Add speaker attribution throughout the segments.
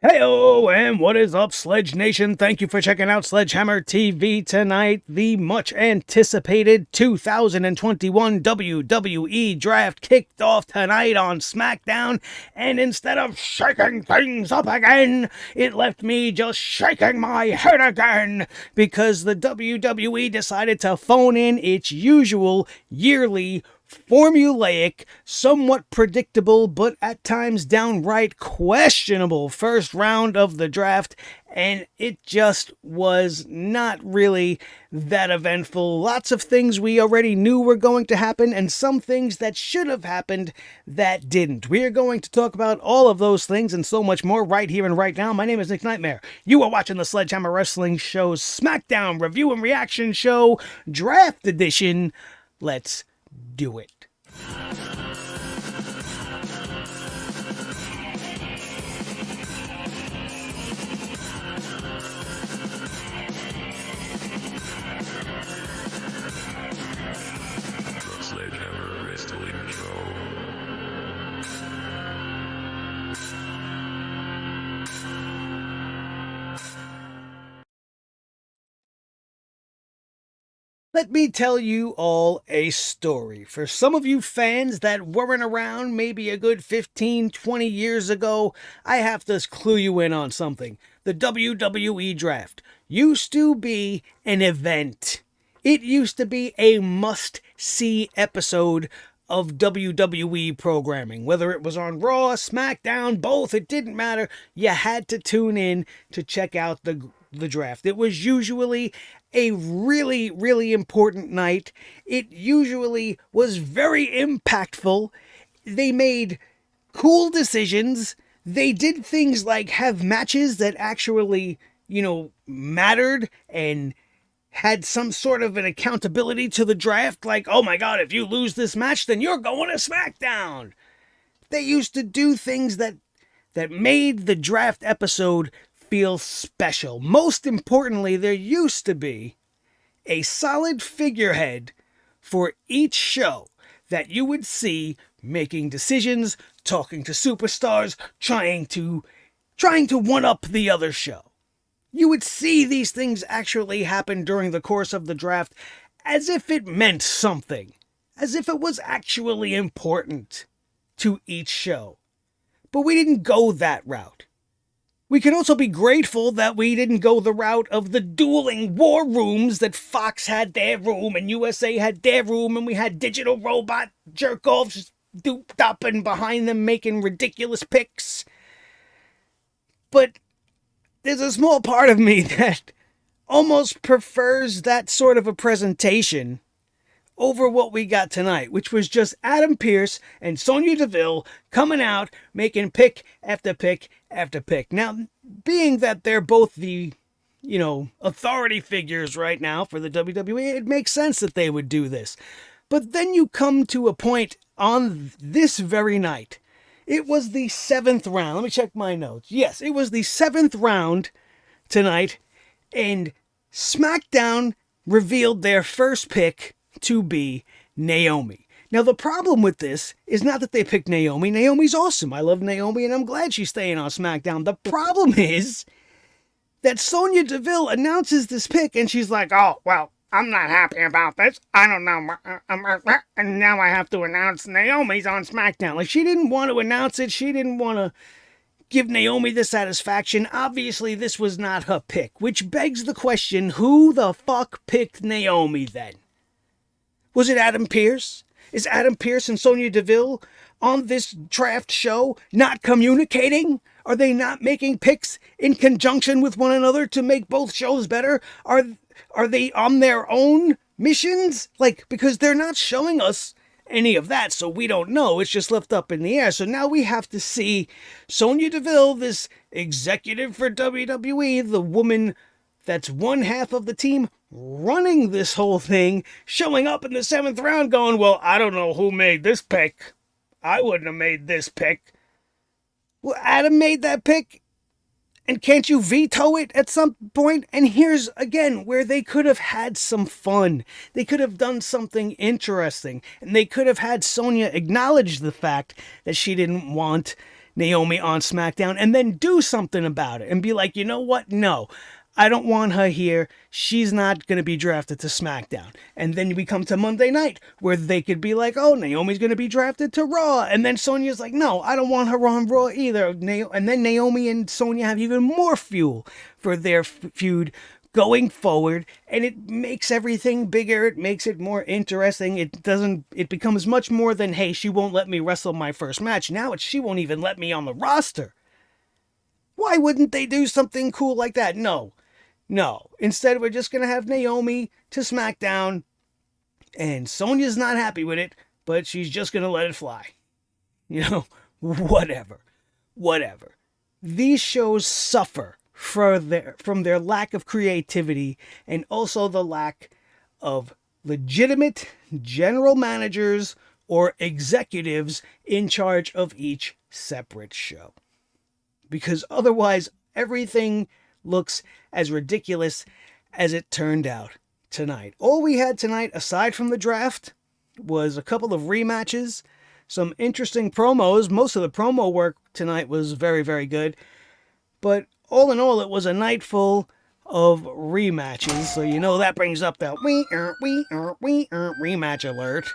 Speaker 1: Heyo, and what is up, Sledge Nation? Thank you for checking out Sledgehammer TV tonight. The much-anticipated 2021 WWE Draft kicked off tonight on SmackDown, and instead of shaking things up again, it left me just shaking my head again, because the WWE decided to phone in its usual yearly formulaic, somewhat predictable, but at times downright questionable first round of the draft, and it just was not really that eventful. Lots of things we already knew were going to happen, and some things that should have happened that didn't. We are going to talk about all of those things and so much more right here and right now. My name is Nick Nightmare. You are watching the Sledgehammer Wrestling Show's SmackDown Review and Reaction Show Draft Edition. Let's do it.
Speaker 2: Sledgehammer Wrestling Show.
Speaker 1: Let me tell you all a story. For some of you fans that weren't around maybe a good 15, 20 years ago, I have to clue you in on something. The WWE Draft used to be an event. It used to be a must-see episode of WWE programming. Whether it was on Raw, SmackDown, both, it didn't matter. You had to tune in to check out the draft. It was usually a really, really important night. It usually was very impactful. They made cool decisions. They did things like have matches that actually, mattered and had some sort of an accountability to the draft. Like, oh my God, if you lose this match, then you're going to SmackDown. They used to do things that made the draft episode feel special. Most importantly, there used to be a solid figurehead for each show that you would see making decisions, talking to superstars, trying to one-up the other show. You would see these things actually happen during the course of the draft as if it meant something, as if it was actually important to each show. But we didn't go that route. We can also be grateful that we didn't go the route of the dueling war rooms, that Fox had their room and USA had their room, and we had digital robot jerk-offs duped up and behind them making ridiculous picks. But there's a small part of me that almost prefers that sort of a presentation over what we got tonight, which was just Adam Pearce and Sonya Deville coming out, making pick after pick after pick. Now, being that they're both the, authority figures right now for the WWE, it makes sense that they would do this. But then you come to a point on this very night. It was the 7th round. Let me check my notes. Yes, it was the 7th round tonight, and SmackDown revealed their first pick to be Naomi. Now, the problem with this is not that they picked Naomi. Naomi's awesome. I love Naomi, and I'm glad she's staying on SmackDown. The problem is that Sonya Deville announces this pick, and she's like, oh, well, I'm not happy about this. I don't know. And now I have to announce Naomi's on SmackDown. Like, she didn't want to announce it. She didn't want to give Naomi the satisfaction. Obviously, this was not her pick, which begs the question, who the fuck picked Naomi then? Was it Adam Pearce? Is Adam Pearce and Sonya Deville on this draft show not communicating? Are they not making picks in conjunction with one another to make both shows better? Are they on their own missions? Because they're not showing us any of that, so we don't know. It's just left up in the air. So now we have to see Sonya Deville, this executive for WWE, the woman that's one half of the team running this whole thing, showing up in the 7th round going, well, I don't know who made this pick. I wouldn't have made this pick. Well, Adam made that pick, and can't you veto it at some point? And here's, again, where they could have had some fun. They could have done something interesting, and they could have had Sonya acknowledge the fact that she didn't want Naomi on SmackDown and then do something about it and be like, you know what? No, I don't want her here. She's not going to be drafted to SmackDown. And then we come to Monday night where they could be like, oh, Naomi's going to be drafted to Raw. And then Sonya's like, no, I don't want her on Raw either. And then Naomi and Sonya have even more fuel for their feud going forward, and it makes everything bigger. It makes it more interesting. It becomes much more than, hey, she won't let me wrestle my first match. Now it's, she won't even let me on the roster. Why wouldn't they do something cool like that? No. Instead, we're just going to have Naomi to SmackDown, and Sonya's not happy with it, but she's just going to let it fly. Whatever. These shows suffer from their lack of creativity and also the lack of legitimate general managers or executives in charge of each separate show. Because otherwise, everything looks as ridiculous as it turned out tonight. All we had tonight, aside from the draft, was a couple of rematches, some interesting promos. Most of the promo work tonight was very, very good. But all in all, it was a night full of rematches. So that brings up that rematch alert.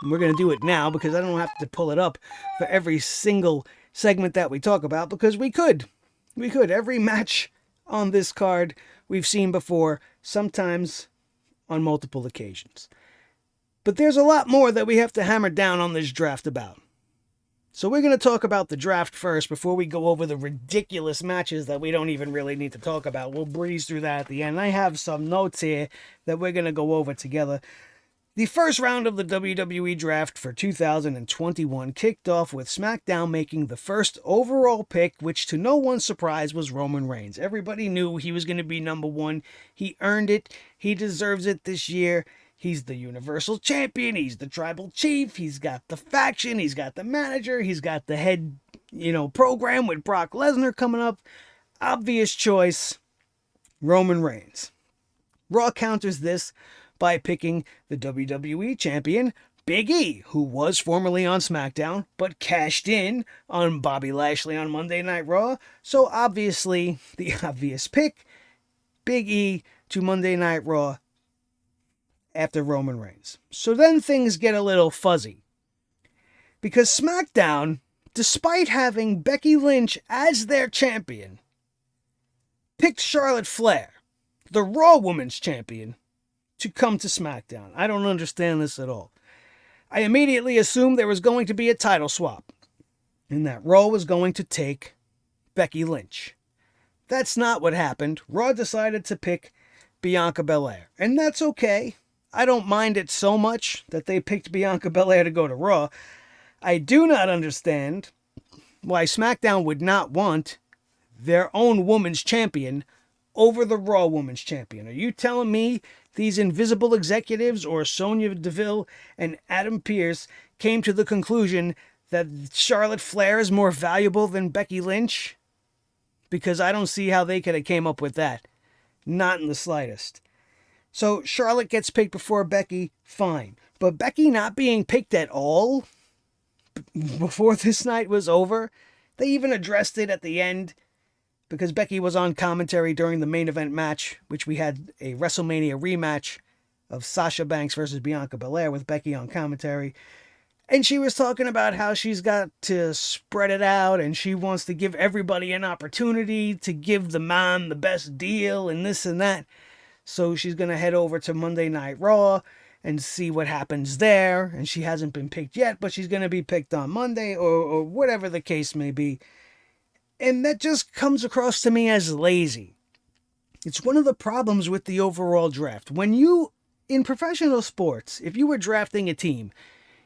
Speaker 1: And we're going to do it now because I don't have to pull it up for every single segment that we talk about, because we could. Every match on this card we've seen before, sometimes on multiple occasions. But there's a lot more that we have to hammer down on this draft about. So we're going to talk about the draft first before we go over the ridiculous matches that we don't even really need to talk about. We'll breeze through that at the end. I have some notes here that we're going to go over together. The first round of the WWE Draft for 2021 kicked off with SmackDown making the first overall pick, which to no one's surprise was Roman Reigns. Everybody knew he was going to be number one. He earned it. He deserves it this year. He's the Universal Champion. He's the Tribal Chief. He's got the faction. He's got the manager. He's got the head, program with Brock Lesnar coming up. Obvious choice, Roman Reigns. Raw counters this by picking the WWE Champion, Big E, who was formerly on SmackDown, but cashed in on Bobby Lashley on Monday Night Raw. So obviously, the obvious pick, Big E to Monday Night Raw after Roman Reigns. So then things get a little fuzzy. Because SmackDown, despite having Becky Lynch as their champion, picked Charlotte Flair, the Raw Women's Champion, to come to SmackDown. I don't understand this at all. I immediately assumed there was going to be a title swap, and that Raw was going to take Becky Lynch. That's not what happened. Raw decided to pick Bianca Belair, and that's okay. I don't mind it so much that they picked Bianca Belair to go to Raw. I do not understand why SmackDown would not want their own women's champion over the Raw Women's Champion. Are you telling me these invisible executives or Sonya Deville and Adam Pearce came to the conclusion that Charlotte Flair is more valuable than Becky Lynch? Because I don't see how they could have came up with that. Not in the slightest. So Charlotte gets picked before Becky, fine. But Becky not being picked at all before this night was over, they even addressed it at the end because Becky was on commentary during the main event match, which we had a WrestleMania rematch of Sasha Banks versus Bianca Belair with Becky on commentary. And she was talking about how she's got to spread it out and she wants to give everybody an opportunity to give the man the best deal and this and that. So she's going to head over to Monday Night Raw and see what happens there. And she hasn't been picked yet, but she's going to be picked on Monday or whatever the case may be. And that just comes across to me as lazy. It's one of the problems with the overall draft. When you, in professional sports, if you were drafting a team,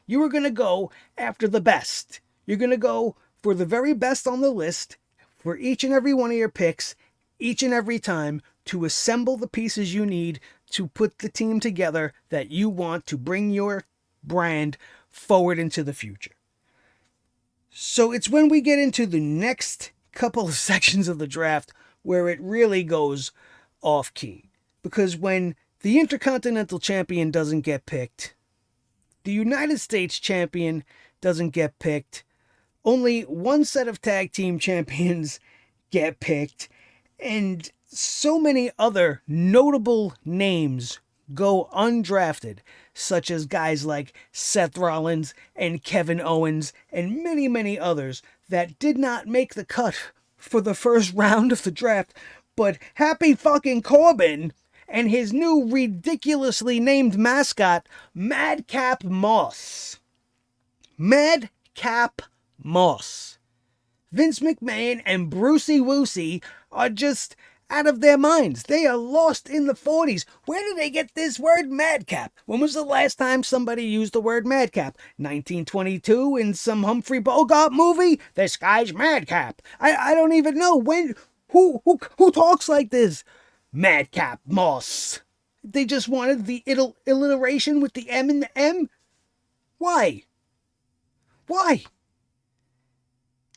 Speaker 1: you were going to go after the best. You're going to go for the very best on the list for each and every one of your picks, each and every time, to assemble the pieces you need to put the team together that you want to bring your brand forward into the future. So it's when we get into the next couple of sections of the draft where it really goes off key. Because when the Intercontinental Champion doesn't get picked, the United States Champion doesn't get picked, Only one set of tag team champions get picked, and so many other notable names go undrafted, such as guys like Seth Rollins and Kevin Owens and many, many others that did not make the cut for the first round of the draft. But Happy fucking Corbin and his new ridiculously named mascot, Madcap Moss. Madcap Moss. Vince McMahon and Brucey Woosey are just out of their minds. They are lost in the 40s. Where did they get this word madcap? When was the last time somebody used the word madcap? 1922 in some Humphrey Bogart movie? This guy's madcap. I don't even know when. Who talks like this? Madcap Moss. They just wanted the alliteration with the M and the M? Why? Why?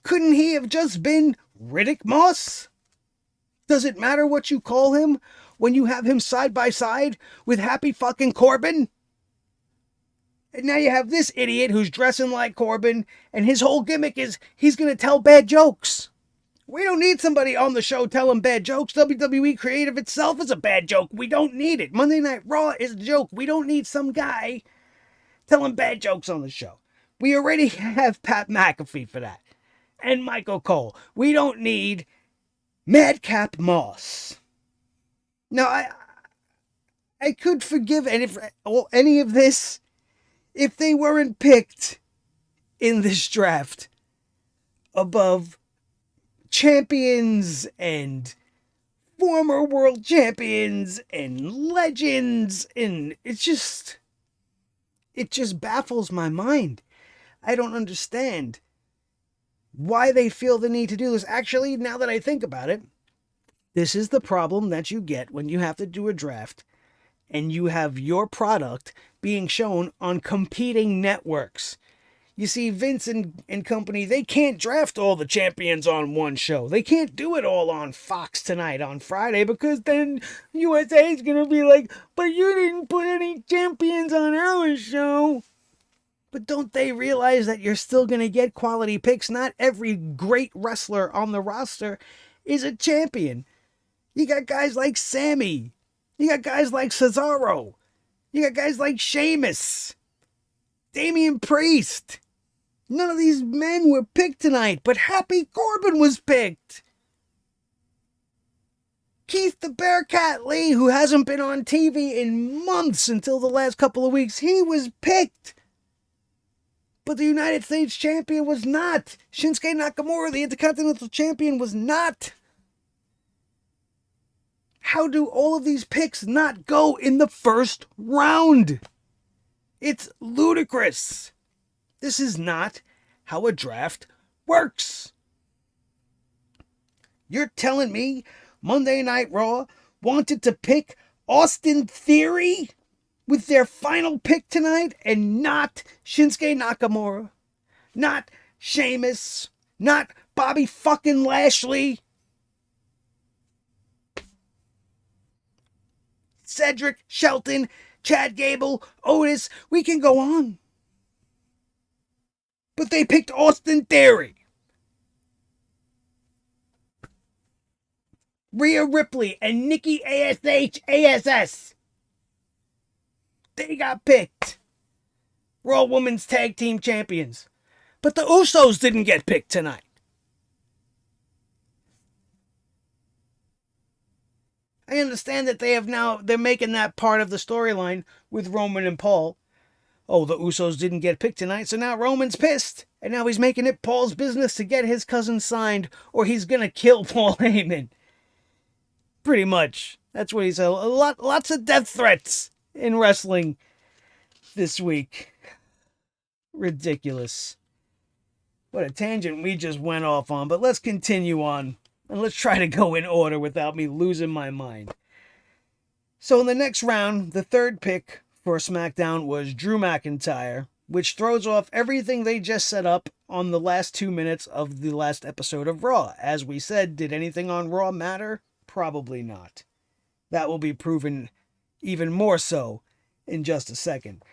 Speaker 1: Couldn't he have just been Riddick Moss? Does it matter what you call him when you have him side by side with Happy fucking Corbin? And now you have this idiot who's dressing like Corbin, and his whole gimmick is he's going to tell bad jokes. We don't need somebody on the show telling bad jokes. WWE Creative itself is a bad joke. We don't need it. Monday Night Raw is a joke. We don't need some guy telling bad jokes on the show. We already have Pat McAfee for that. And Michael Cole. We don't need Madcap Moss. Now, I could forgive any of this if they weren't picked in this draft above champions and former world champions and legends, and it just baffles my mind. I don't understand why they feel the need to do this. Actually, now that I think about it, this is the problem that you get when you have to do a draft and you have your product being shown on competing networks. You see, Vince and company, they can't draft all the champions on one show. They can't do it all on Fox Tonight on Friday, because then USA is going to be like, but you didn't put any champions on our show. But don't they realize that you're still going to get quality picks? Not every great wrestler on the roster is a champion. You got guys like Sammy. You got guys like Cesaro. You got guys like Sheamus. Damian Priest. None of these men were picked tonight, but Happy Corbin was picked. Keith the Bearcat Lee, who hasn't been on TV in months until the last couple of weeks, he was picked. But the United States champion was not. Shinsuke Nakamura, the Intercontinental Champion, was not. How do all of these picks not go in the first round? It's ludicrous. This is not how a draft works. You're telling me Monday Night Raw wanted to pick Austin Theory with their final pick tonight and not Shinsuke Nakamura, not Sheamus, not Bobby fucking Lashley, Cedric, Shelton, Chad Gable, Otis, we can go on. But they picked Austin Theory. Rhea Ripley and Nikki ASS. They got picked. Raw Women's Tag Team Champions. But the Usos didn't get picked tonight. I understand that they're making that part of the storyline with Roman and Paul. Oh, the Usos didn't get picked tonight, so now Roman's pissed. And now he's making it Paul's business to get his cousin signed, or he's gonna kill Paul Heyman. Pretty much. That's what he said. Lots of death threats in wrestling this week. Ridiculous. What a tangent we just went off on, but let's continue on. And let's try to go in order without me losing my mind. So in the next round, the third pick for SmackDown was Drew McIntyre, which throws off everything they just set up on the last 2 minutes of the last episode of Raw. As we said, did anything on Raw matter? Probably not. That will be proven even more so in just a second.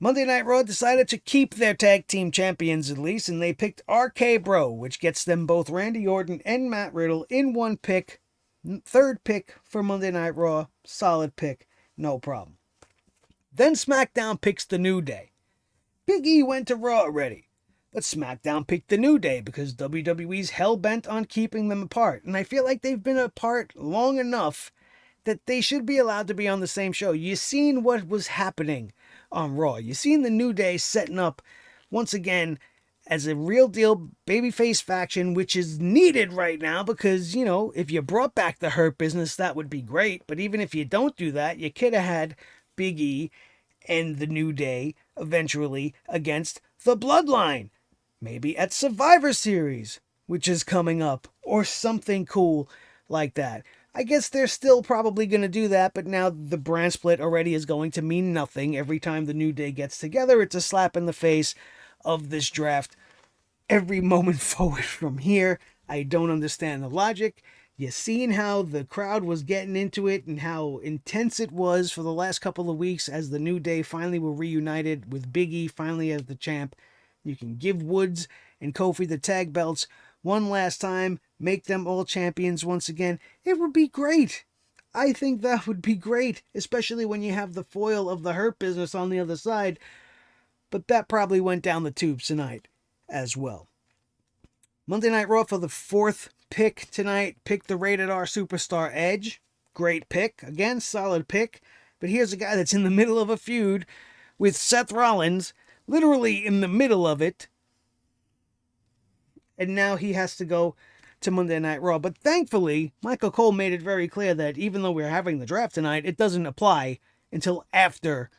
Speaker 1: Monday Night Raw decided to keep their tag team champions at least, and they picked RK Bro, which gets them both Randy Orton and Matt Riddle in one pick. Third pick for Monday Night Raw. Solid pick. No problem. Then SmackDown picks the New Day. Big E went to Raw already, but SmackDown picked the New Day because WWE's hell-bent on keeping them apart. And I feel like they've been apart long enough that they should be allowed to be on the same show. You seen what was happening on Raw. You seen the New Day setting up once again as a real deal babyface faction, which is needed right now because, you know, if you brought back the Hurt Business, that would be great. But even if you don't do that, you could have had Big E and the New Day eventually against the Bloodline. Maybe at Survivor Series, which is coming up, or something cool like that. I guess they're still probably going to do that, but now the brand split already is going to mean nothing. Every time the New Day gets together, it's a slap in the face of this draft. Every moment forward from here, I don't understand the logic. You seen how the crowd was getting into it and how intense it was for the last couple of weeks as the New Day finally were reunited with Big E finally as the champ. You can give Woods and Kofi the tag belts one last time, make them all champions once again. It would be great. I think that would be great, especially when you have the foil of the Hurt Business on the other side. But that probably went down the tubes tonight as well. Monday Night Raw for the fourth pick tonight. Pick the Rated R Superstar Edge. Great pick. Again, solid pick. But here's a guy that's in the middle of a feud with Seth Rollins, literally in the middle of it. And now he has to go to Monday Night Raw. But thankfully, Michael Cole made it very clear that even though we're having the draft tonight, it doesn't apply until after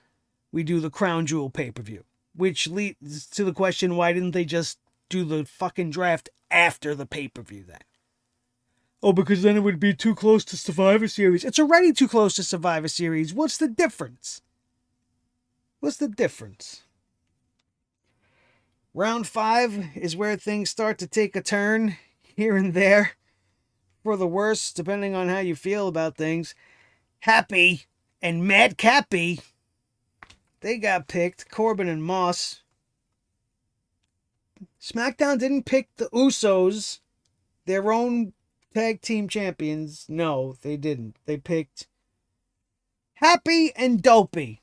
Speaker 1: we do the Crown Jewel pay-per-view. Which leads to the question, why didn't they just do the fucking draft after the pay-per-view then? Oh, because then it would be too close to Survivor Series. It's already too close to Survivor Series. What's the difference? What's the difference? Round 5 is where things start to take a turn here and there for the worse, depending on how you feel about things. Happy and Madcappy, they got picked. Corbin and Moss. SmackDown didn't pick the Usos, their own tag team champions. No, they didn't. They picked Happy and Dopey.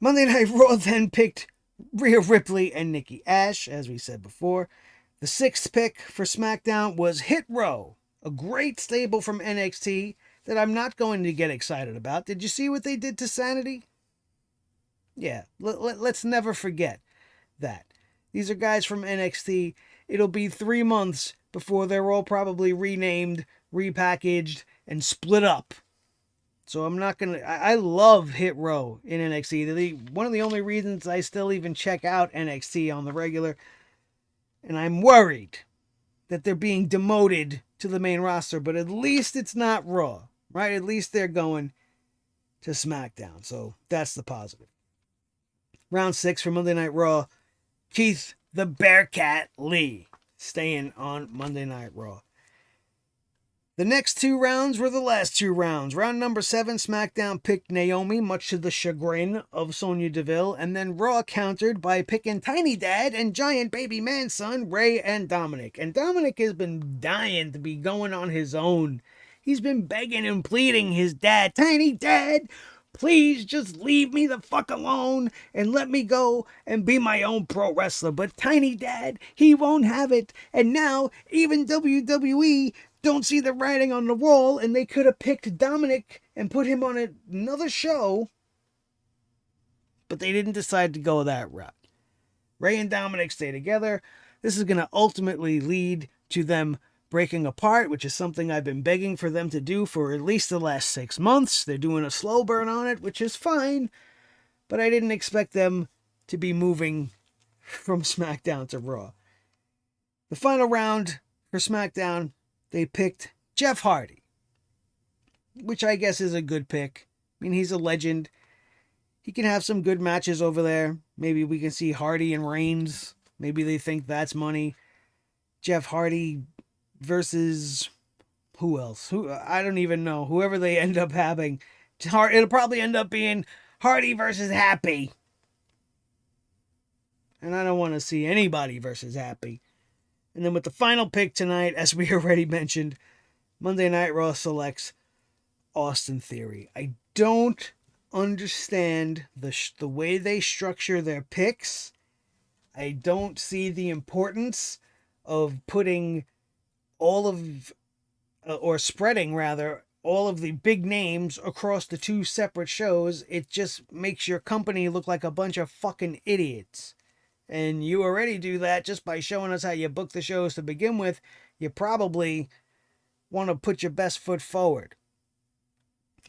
Speaker 1: Monday Night Raw then picked Rhea Ripley and Nikki Ash, as we said before. The sixth pick for SmackDown was Hit Row, a great stable from NXT that I'm not going to get excited about. Did you see what they did to Sanity? Yeah, let's never forget that. These are guys from NXT. It'll be 3 months before they're all probably renamed, repackaged, and split up. So I'm not going to... I love Hit Row in NXT. One of the only reasons I still even check out NXT on the regular. And I'm worried that they're being demoted to the main roster. But at least it's not Raw, right? At least they're going to SmackDown. So that's the positive. Round 6 for Monday Night Raw. Keith the Bearcat Lee staying on Monday Night Raw. The next 2 rounds were the last 2 rounds. Round number 7, SmackDown picked Naomi, much to the chagrin of Sonya Deville, and then Raw countered by picking Tiny Dad and Giant Baby Man Son, Ray and Dominic. And Dominic has been dying to be going on his own. He's been begging and pleading his dad, Tiny Dad, please just leave me the fuck alone and let me go and be my own pro wrestler. But Tiny Dad, he won't have it. And now even WWE don't see the writing on the wall, and they could have picked Dominic and put him on another show, but they didn't decide to go that route. Ray and Dominic stay together. This is going to ultimately lead to them breaking apart, which is something I've been begging for them to do for at least the last 6 months. They're doing a slow burn on it, which is fine, but I didn't expect them to be moving from SmackDown to Raw. The final round for SmackDown, they picked Jeff Hardy, which I guess is a good pick. I mean, he's a legend. He can have some good matches over there. Maybe we can see Hardy and Reigns. Maybe they think that's money. Jeff Hardy versus who else? I don't even know. Whoever they end up having, It'll probably end up being Hardy versus Happy. And I don't want to see anybody versus Happy. And then with the final pick tonight, as we already mentioned, Monday Night Raw selects Austin Theory. I don't understand the way they structure their picks. I don't see the importance of putting all of, or spreading rather, all of the big names across the two separate shows. It just makes your company look like a bunch of fucking idiots. And you already do that just by showing us how you book the shows to begin with. You probably want to put your best foot forward.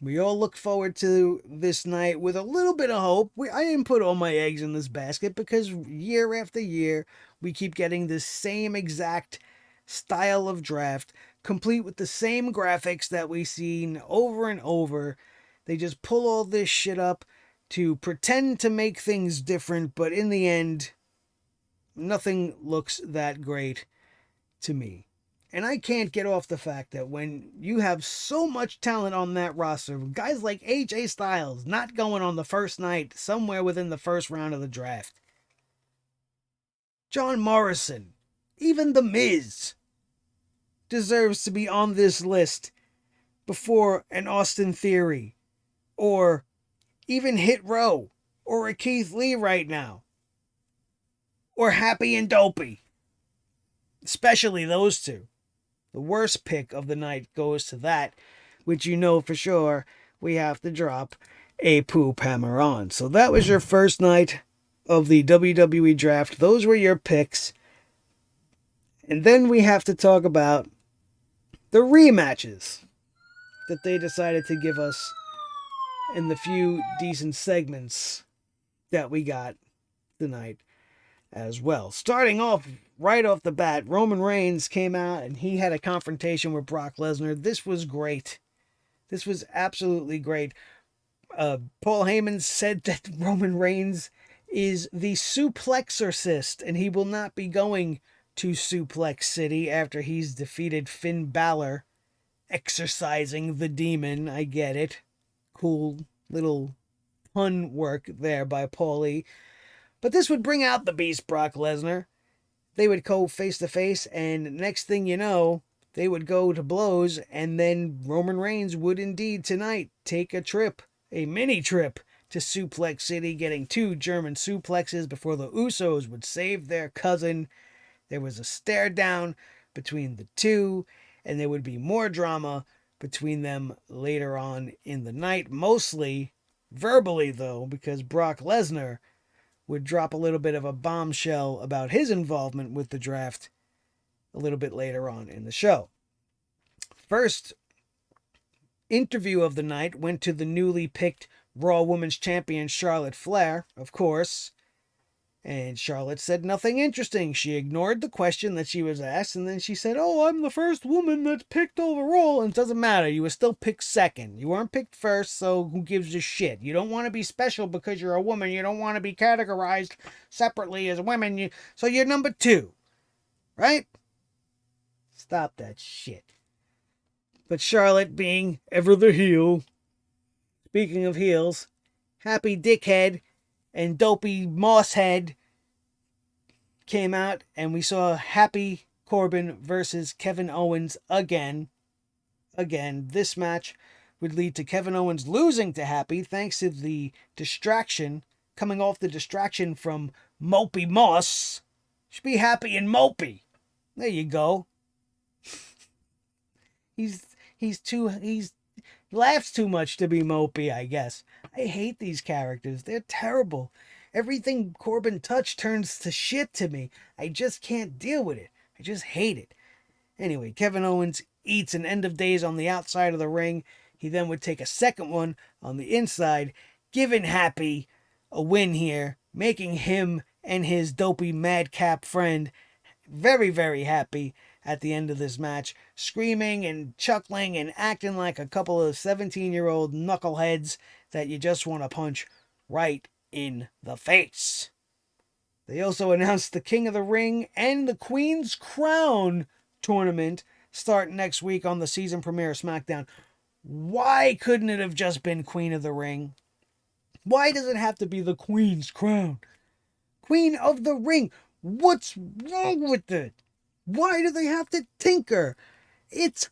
Speaker 1: We all look forward to this night with a little bit of hope. I didn't put all my eggs in this basket because year after year, we keep getting the same exact style of draft, complete with the same graphics that we've seen over and over. They just pull all this shit up to pretend to make things different, but in the end, nothing looks that great to me. And I can't get off the fact that when you have so much talent on that roster, guys like AJ Styles not going on the first night, somewhere within the first round of the draft, John Morrison, even The Miz, deserves to be on this list before an Austin Theory, or even Hit Row, or a Keith Lee right now, or Happy and Dopey. Especially those two. The worst pick of the night goes to that, which you know for sure we have to drop a poop hammer on. So that was your first night of the WWE Draft. Those were your picks. And then we have to talk about the rematches that they decided to give us in the few decent segments that we got tonight as well. Starting off right off the bat, Roman Reigns came out and he had a confrontation with Brock Lesnar. This was great. This was absolutely great. Paul Heyman said that Roman Reigns is the suplexorcist and he will not be going to Suplex City after he's defeated Finn Balor, exorcising the demon. I get it. Cool little pun work there by Paulie. But this would bring out the beast Brock Lesnar. They would go face to face, and next thing you know, they would go to blows, and then Roman Reigns would indeed tonight take a mini trip to Suplex City, getting 2 German suplexes before the Usos would save their cousin. There was a stare down between the two, and there would be more drama between them later on in the night, mostly verbally though, because Brock Lesnar would drop a little bit of a bombshell about his involvement with the draft a little bit later on in the show. First interview of the night went to the newly picked Raw Women's Champion Charlotte Flair, of course. And Charlotte said nothing interesting. She ignored the question that she was asked, and then she said, "Oh, I'm the first woman that's picked overall." And it doesn't matter. You were still picked second. You weren't picked first, so who gives a shit? You don't want to be special because you're a woman. You don't want to be categorized separately as women. So you're number 2. Right? Stop that shit. But Charlotte, being ever the heel, speaking of heels, Happy Dickhead and Dopey Mosshead came out, and we saw Happy Corbin versus Kevin Owens again. This match would lead to Kevin Owens losing to Happy thanks to the distraction, coming off the distraction from Mopey Moss. Should be Happy and Mopey. There you go. He laughs too much to be Mopey, I guess. I hate these characters. They're terrible. Everything Corbin touched turns to shit to me. I just can't deal with it. I just hate it. Anyway, Kevin Owens eats an end of days on the outside of the ring. He then would take a second one on the inside, giving Happy a win here, making him and his dopey madcap friend very, very happy at the end of this match, screaming and chuckling and acting like a couple of 17-year-old knuckleheads that you just want to punch right in the face. They also announced the King of the Ring and the Queen's Crown tournament start next week on the season premiere of SmackDown. Why couldn't it have just been Queen of the Ring? Why does it have to be the Queen's crown? Queen of the Ring. What's wrong with it? Why do they have to tinker? It's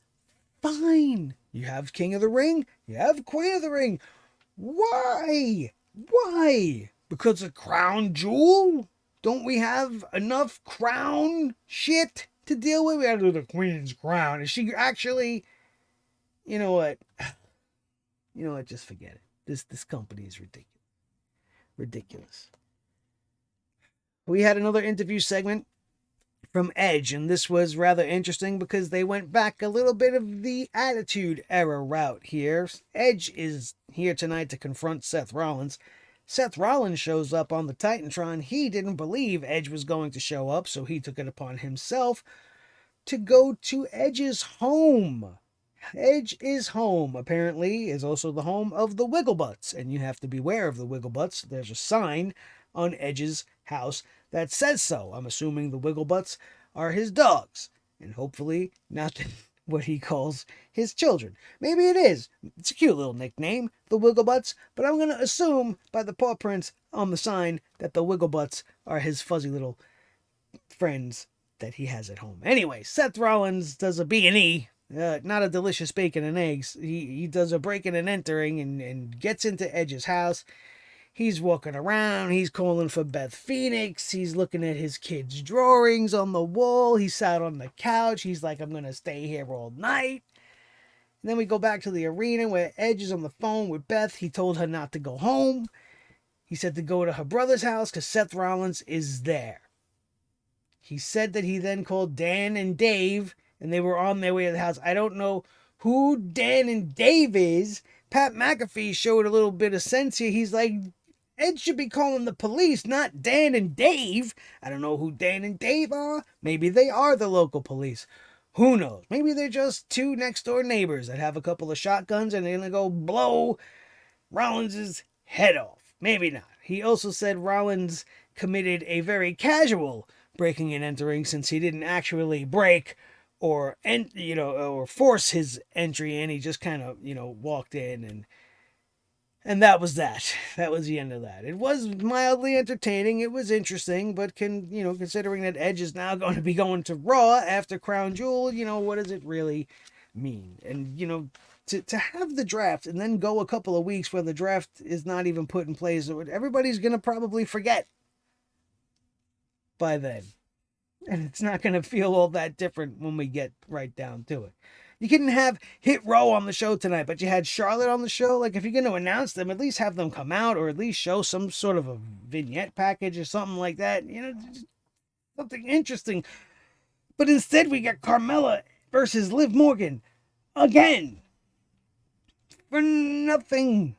Speaker 1: fine. You have King of the Ring, you have Queen of the Ring. Why? Why? Because a crown jewel? Don't we have enough crown shit to deal with? We gotta do the Queen's crown. Is she actually... You know what? You know what? Just forget it. This company is ridiculous. Ridiculous. We had another interview segment from Edge, and this was rather interesting because they went back a little bit of the Attitude Era route here. Edge is here tonight to confront Seth Rollins. Seth Rollins shows up on the Titantron. He didn't believe Edge was going to show up, so he took it upon himself to go to Edge's home. Edge is home, apparently, is also the home of the Wigglebutts, and you have to beware of the Wigglebutts. There's a sign on Edge's house that says so. I'm assuming the Wigglebutts are his dogs, and hopefully not what he calls his children. Maybe it is. It's a cute little nickname, the Wigglebutts, but I'm going to assume by the paw prints on the sign that the Wigglebutts are his fuzzy little friends that he has at home. Anyway, Seth Rollins does a B&E. Not a delicious bacon and eggs. He does a breaking and entering and gets into Edge's house. He's walking around. He's calling for Beth Phoenix. He's looking at his kids' drawings on the wall. He sat on the couch. He's like, I'm going to stay here all night. And then we go back to the arena where Edge is on the phone with Beth. He told her not to go home. He said to go to her brother's house because Seth Rollins is there. He said that he then called Dan and Dave, and they were on their way to the house. I don't know who Dan and Dave is. Pat McAfee showed a little bit of sense here. He's like, Ed should be calling the police, not Dan and Dave. I don't know who Dan and Dave are. Maybe they are the local police. Who knows? Maybe they're just two next door neighbors that have a couple of shotguns and they're going to go blow Rollins' head off. Maybe not. He also said Rollins committed a very casual breaking and entering since he didn't actually break or force his entry in. He just kind of, walked in and that was that. That was the end of that. It was mildly entertaining. It was interesting, but considering that Edge is now going to be going to Raw after Crown Jewel, what does it really mean? And, to have the draft and then go a couple of weeks where the draft is not even put in place, everybody's going to probably forget by then. And it's not going to feel all that different when we get right down to it. You couldn't have Hit Row on the show tonight, but you had Charlotte on the show. Like, if you're going to announce them, at least have them come out or at least show some sort of a vignette package or something like that. Something interesting. But instead, we got Carmella versus Liv Morgan again. For nothing.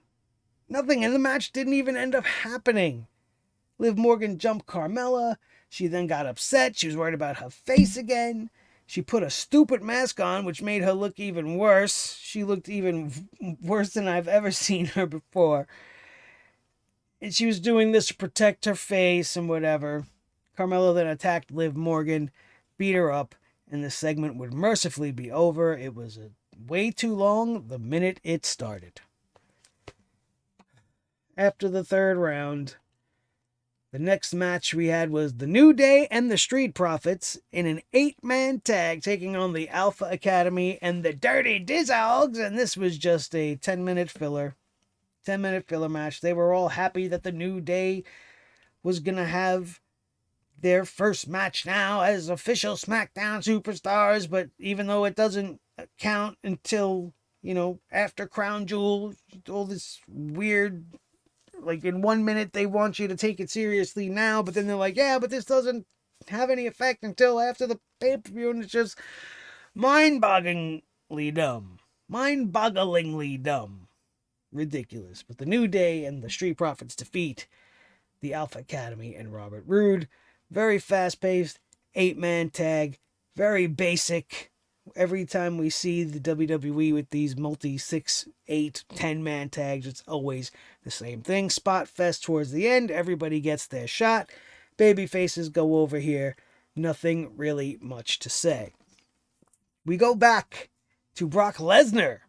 Speaker 1: Nothing. And the match didn't even end up happening. Liv Morgan jumped Carmella. She then got upset. She was worried about her face again. She put a stupid mask on, which made her look even worse. She looked even worse than I've ever seen her before. And she was doing this to protect her face and whatever. Carmella then attacked Liv Morgan, beat her up, and the segment would mercifully be over. It was way too long the minute it started. After the third round, the next match we had was the New Day and the Street Profits in an 8-man tag taking on the Alpha Academy and the Dirty Dizzogs, and this was just a 10-minute filler. 10-minute filler match. They were all happy that the New Day was going to have their first match now as official SmackDown superstars, but even though it doesn't count until, after Crown Jewel, all this weird... Like, in 1 minute, they want you to take it seriously now, but then they're like, yeah, but this doesn't have any effect until after the pay-per-view, and it's just mind-bogglingly dumb. Mind-bogglingly dumb. Ridiculous. But the New Day and the Street Profits defeat the Alpha Academy and Robert Roode. Very fast-paced, 8-man tag. Very basic. Every time we see the WWE with these multi-6, 8, 10-man tags, it's always the same thing. Spot fest towards the end. Everybody gets their shot. Baby faces go over here. Nothing really much to say. We go back to Brock Lesnar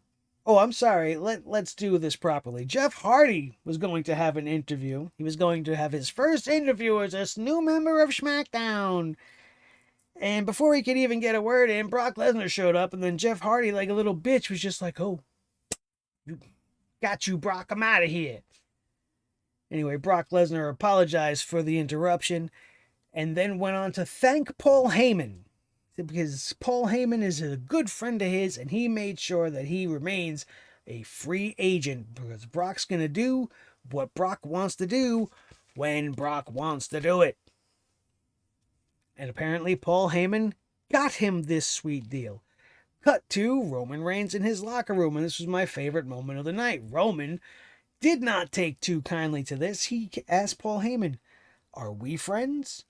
Speaker 1: Oh, I'm sorry. Let's do this properly. Jeff Hardy was going to have an interview. He was going to have his first interview as a new member of SmackDown. And before he could even get a word in, Brock Lesnar showed up, and then Jeff Hardy, like a little bitch, was just like, "Oh, got you, Brock. I'm out of here." Anyway, Brock Lesnar apologized for the interruption and then went on to thank Paul Heyman, because Paul Heyman is a good friend of his, and he made sure that he remains a free agent because Brock's going to do what Brock wants to do when Brock wants to do it. And apparently Paul Heyman got him this sweet deal. Cut to Roman Reigns in his locker room, and this was my favorite moment of the night. Roman did not take too kindly to this. He asked Paul Heyman, "Are we friends?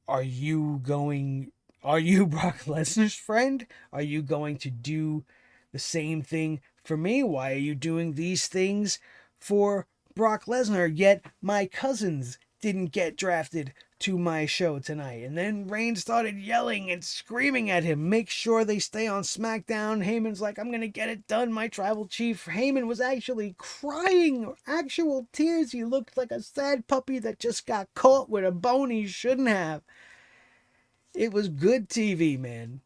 Speaker 1: Are you Brock Lesnar's friend? Are you going to do the same thing for me? Why are you doing these things for Brock Lesnar? Yet my cousins didn't get drafted to my show tonight." And then Reigns started yelling and screaming at him, "Make sure they stay on SmackDown." Heyman's like, "I'm going to get it done, my tribal chief." Heyman was actually crying, actual tears. He looked like a sad puppy that just got caught with a bone he shouldn't have. It was good TV, man.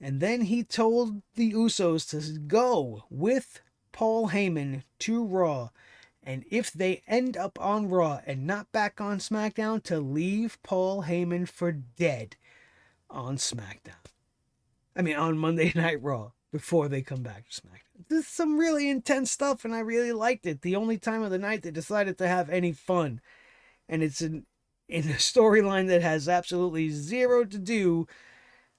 Speaker 1: And then he told the Usos to go with Paul Heyman to Raw. And if they end up on Raw and not back on SmackDown, to leave Paul Heyman for dead on SmackDown. I mean, on Monday Night Raw before they come back to SmackDown. This is some really intense stuff, and I really liked it. The only time of the night they decided to have any fun. And it's in a storyline that has absolutely zero to do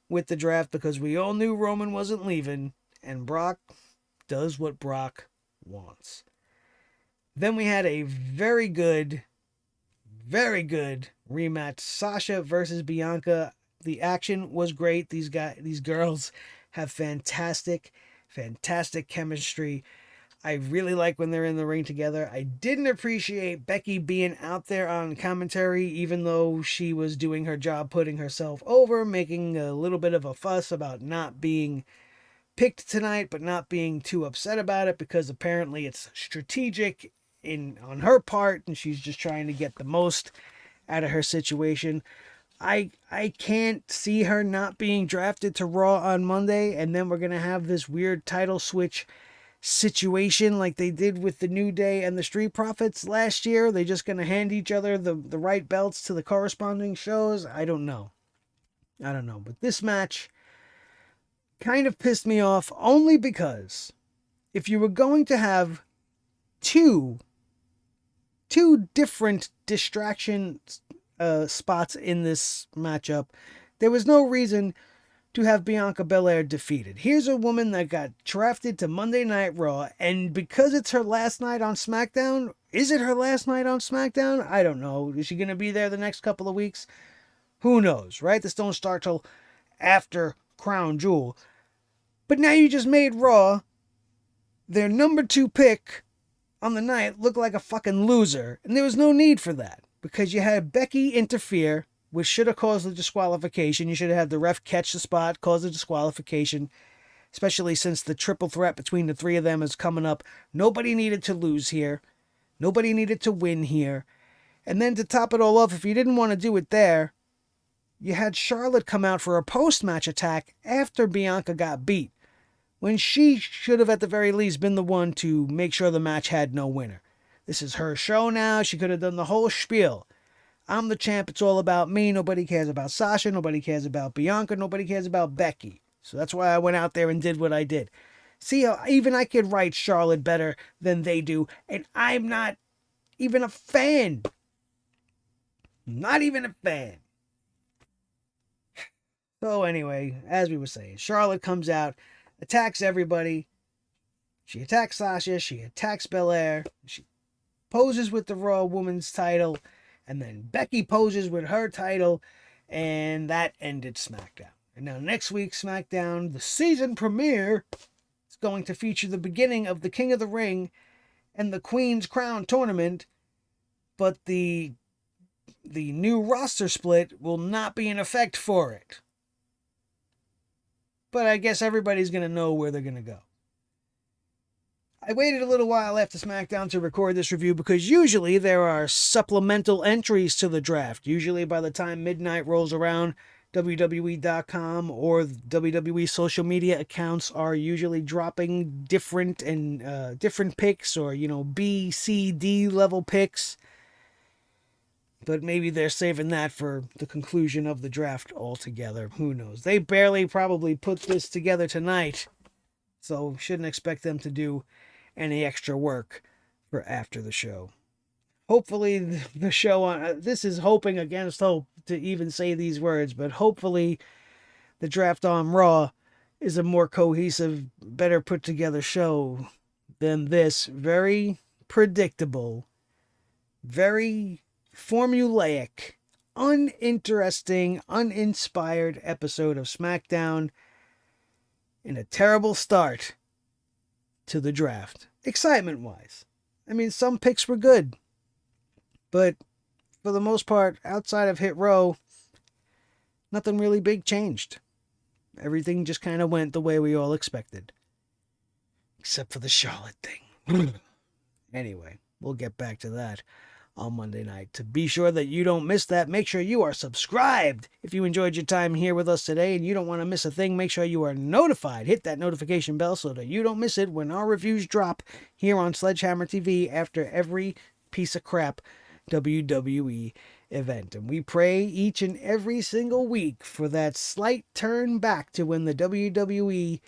Speaker 1: with the draft, because we all knew Roman wasn't leaving, and Brock does what Brock wants. Then we had a very good rematch. Sasha versus Bianca. The action was great. These girls have fantastic chemistry. I really like when they're in the ring together. I didn't appreciate Becky being out there on commentary, even though she was doing her job, putting herself over, making a little bit of a fuss about not being picked tonight, but not being too upset about it, because apparently it's strategic on her part, and she's just trying to get the most out of her situation. I can't see her not being drafted to Raw on Monday, and then we're gonna have this weird title switch situation like they did with the New Day and the Street Profits last year. They're just gonna hand each other the right belts to the corresponding shows. I don't know. But this match kind of pissed me off, only because if you were going to have two different distraction spots in this matchup, there was no reason to have Bianca Belair defeated. Here's a woman that got drafted to Monday Night Raw, and because it's her last night on SmackDown, is it her last night on SmackDown? I don't know. Is she going to be there the next couple of weeks? Who knows, right? This don't start till after Crown Jewel. But now you just made Raw, their number 2 pick on the night, look like a fucking loser. And there was no need for that, because you had Becky interfere, which should have caused the disqualification. You should have had the ref catch the spot, cause the disqualification, especially since the triple threat between the three of them is coming up. Nobody needed to lose here. Nobody needed to win here. And then to top it all off, if you didn't want to do it there, you had Charlotte come out for a post-match attack after Bianca got beat, when she should have at the very least been the one to make sure the match had no winner. This is her show now. She could have done the whole spiel. I'm the champ. It's all about me. Nobody cares about Sasha. Nobody cares about Bianca. Nobody cares about Becky. So that's why I went out there and did what I did. See how even I could write Charlotte better than they do, and I'm not even a fan. Not even a fan. So anyway, as we were saying, Charlotte comes out, attacks everybody. She attacks Sasha. She attacks Belair. She poses with the Raw Women's title. And then Becky poses with her title. And that ended SmackDown. And now next week's SmackDown, the season premiere, is going to feature the beginning of the King of the Ring and the Queen's Crown tournament. But the new roster split will not be in effect for it. But I guess everybody's going to know where they're going to go. I waited a little while after SmackDown to record this review because usually there are supplemental entries to the draft. Usually by the time midnight rolls around, WWE.com or WWE social media accounts are usually dropping different picks, or B, C, D level picks. But maybe they're saving that for the conclusion of the draft altogether. Who knows? They barely probably put this together tonight, so shouldn't expect them to do any extra work for after the show. Hopefully the show on this is hoping against hope to even say these words, but hopefully the draft on Raw is a more cohesive, better put together show than this very predictable, very formulaic, uninteresting, uninspired episode of SmackDown, and a terrible start to the draft, excitement wise. I mean, some picks were good, but for the most part, outside of Hit Row, nothing really big changed. Everything just kind of went the way we all expected, except for the Charlotte thing. Anyway, we'll get back to that on Monday night. To be sure that you don't miss that, make sure you are subscribed. If you enjoyed your time here with us today and you don't want to miss a thing, make sure you are notified. Hit that notification bell so that you don't miss it when our reviews drop here on Sledgehammer TV after every piece of crap WWE event. And we pray each and every single week for that slight turn back to when the WWE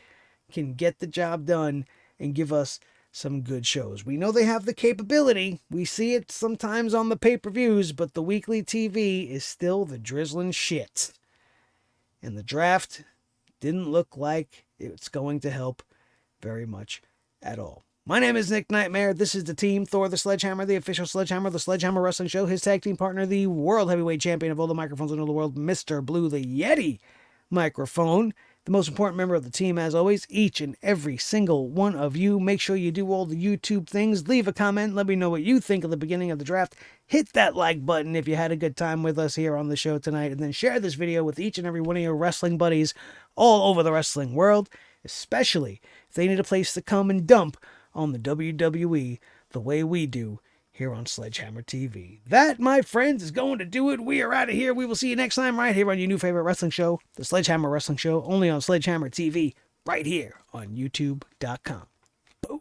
Speaker 1: can get the job done and give us some good shows. We know they have the capability. We see it sometimes on the pay-per-views, but the weekly TV is still the drizzling shit. And the draft didn't look like it's going to help very much at all. My name is Nick Nightmare. This is the team, Thor the Sledgehammer, the official Sledgehammer, the Sledgehammer Wrestling Show, his tag team partner, the World Heavyweight Champion of all the microphones in all the world, Mr. Blue the Yeti microphone. The most important member of the team, as always, each and every single one of you. Make sure you do all the YouTube things. Leave a comment. Let me know what you think of the beginning of the draft. Hit that like button if you had a good time with us here on the show tonight. And then share this video with each and every one of your wrestling buddies all over the wrestling world, especially if they need a place to come and dump on the WWE the way we do here on Sledgehammer TV. That, my friends, is going to do it. We are out of here. We will see you next time right here on your new favorite wrestling show, the Sledgehammer Wrestling Show, only on Sledgehammer TV, right here on YouTube.com. Boom.